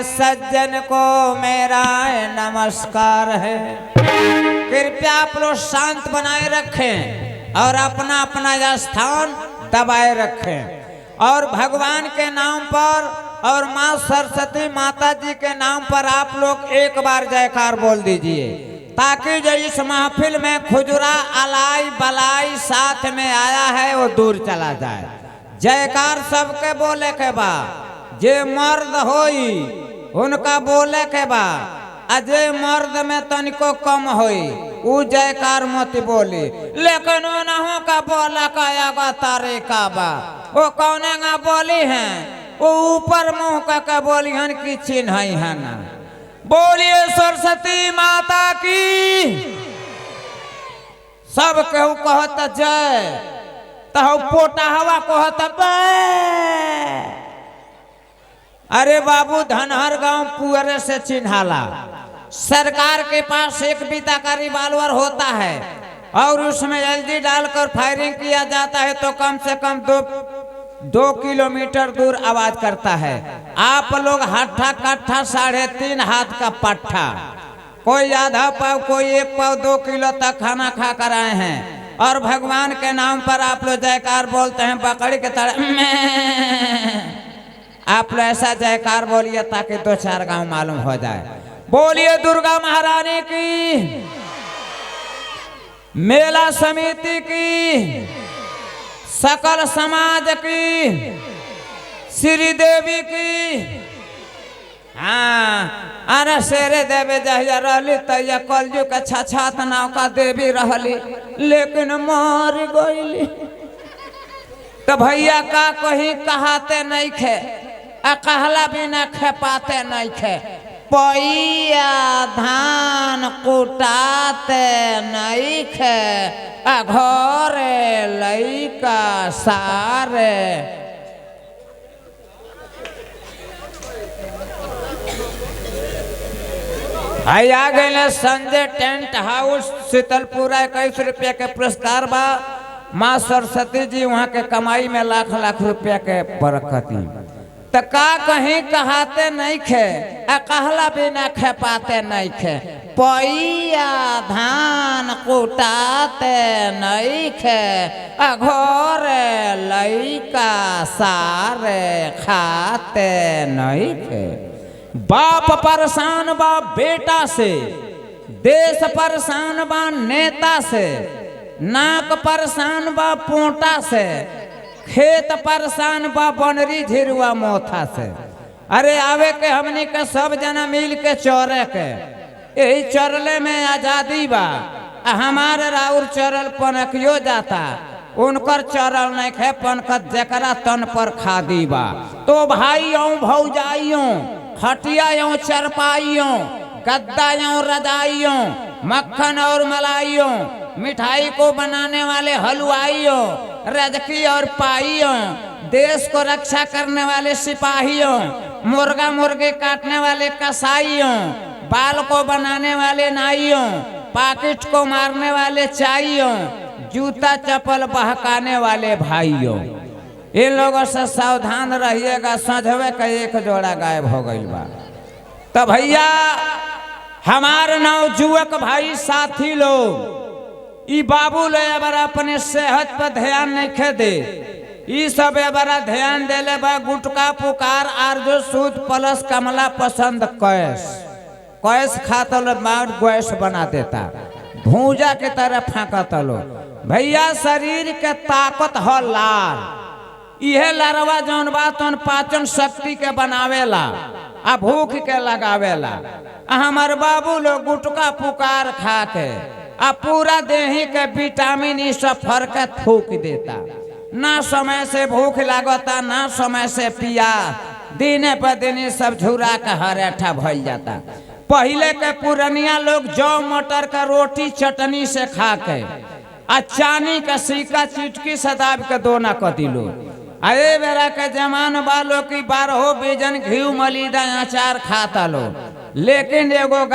सज्जन को मेरा नमस्कार है। कृपया आप लोग शांत बनाए रखें और अपना अपना स्थान दबाए रखें और भगवान के नाम पर और माँ सरस्वती माता जी के नाम पर आप लोग एक बार जयकार बोल दीजिए, ताकि जो इस महफिल में खुजरा अलाई बलाई साथ में आया है वो दूर चला जाए। जयकार सबके बोले के बाद जे मर्द होई उनका बोले के बाद अजय मर्द में तनिको कम होई उ जयकार मत बोली, लेकिन उन्हों का बोला का तरीका बा वो कौने ना बोली हैं वो ऊपर मुंह का बोली हन की चिन्ह है ना। बोलिए सरस्वती माता की। सब केहू कहत जय तो पोटा हवा कहत बे। अरे बाबू धनहर गांव पुअरे से चिन्हाला। सरकार के पास एक बीता का रिवाल्वर होता है और उसमें एलजी डालकर फायरिंग किया जाता है तो कम से कम 2 किलोमीटर दूर आवाज करता है। आप लोग हट्ठा कट्ठा 3.5 हाथ का पट्ठा, कोई आधा पाव कोई 1 पाव 2 किलो तक खाना खा कर आए हैं और भगवान के नाम पर आप लोग जयकार बोलते हैं बकरी के तरह। आप लोग ऐसा जयकार बोलिए ताकि 2-4 गांव मालूम हो जाए। बोलिए दुर्गा महारानी की, मेला समिति की, सकल समाज की, श्री देवी की। हाँ, अरे शेरे देवी जहिया रहली तैया कलयुग के छछात नाव का देवी रहली, लेकिन मार गईली। तो भैया का कहीं कहाते नहीं खे, कहला बिना खेपाते नहीं खे। पैया धान कुटाते नहीं खे, घरे लइका सारे। आ गए संजय टेंट हाउस शीतलपुरा। 21 रुपया के पुरस्कार बा। माँ सरस्वती जी वहाँ के कमाई में लाख रुपया के बरकती। तो का कहीं कहाते नहीं खे, कहला बिना खेपाते नहीं खे। पैया धान कुटाते नहीं खे, घरे लइका सारे खाते नहीं खे। बाप परेशान बा बेटा से, देश परेशान बा नेता से, नाक परेशान बा पोटा से, खेत परेशान बा बनरी झिरुआ मोथा से। अरे आवे के हमने के सब जना मिल के चौरे के, यही चरले में आजादी बा। हमारे राउर चरल पनकियो जाता, उनकर चरल नहीं खे पनकत जकरा तन पर खादी बा। तो भाइयों भौजाइयों, खटियाओं चरपाइयों, गद्दायों रजाइयों, मक्खन और मलाइयों, मिठाई को बनाने वाले हलवाइयों, रजकी और पाइयों, देश को रक्षा करने वाले सिपाहियों, मुर्गा मुर्गी काटने वाले कसाईयों, बाल को बनाने वाले नाइयों, पाकिट को मारने वाले चाइयों, जूता चप्पल बहकाने वाले भाइयों। इन लोगों से सावधान रहिएगा। सजवे का एक जोड़ा गायब हो गई बा। तो भैया हमारे नवजुवक भाई साथी लोग, ई बाबू ले बार अपने सेहत पर ध्यान नहीं खे दे, ई सब बार ध्यान देले बा। गुटका पुकार आरजू सूद प्लस कमला पसंद कैस खाता लो मार गैस बना देता, भूजा के तरह फाँकता लो। भैया शरीर के ताकत हो लार, यह लरवा जौन बा तौन पाचन शक्ति के बनावेला आ भूख के लगावेला। हमार बाबू लोग गुटका पुकार खा के आ पूरा देही के विटामिन ई सब फर के थूक देता। ना समय से भूख लागता, ना समय से पिया, दिने पर दिन सब झुरा के हरेठा भइल जाता। पहले के पुरनिया लोग जौ मटर का रोटी चटनी से खा के आ चानी का सिक्का चिटकी से दाब के दोना कती लो। अरे बेरा के जमान वालों की 12 बीजन घी मलीदा अचार खाता लो, लेकिन एगो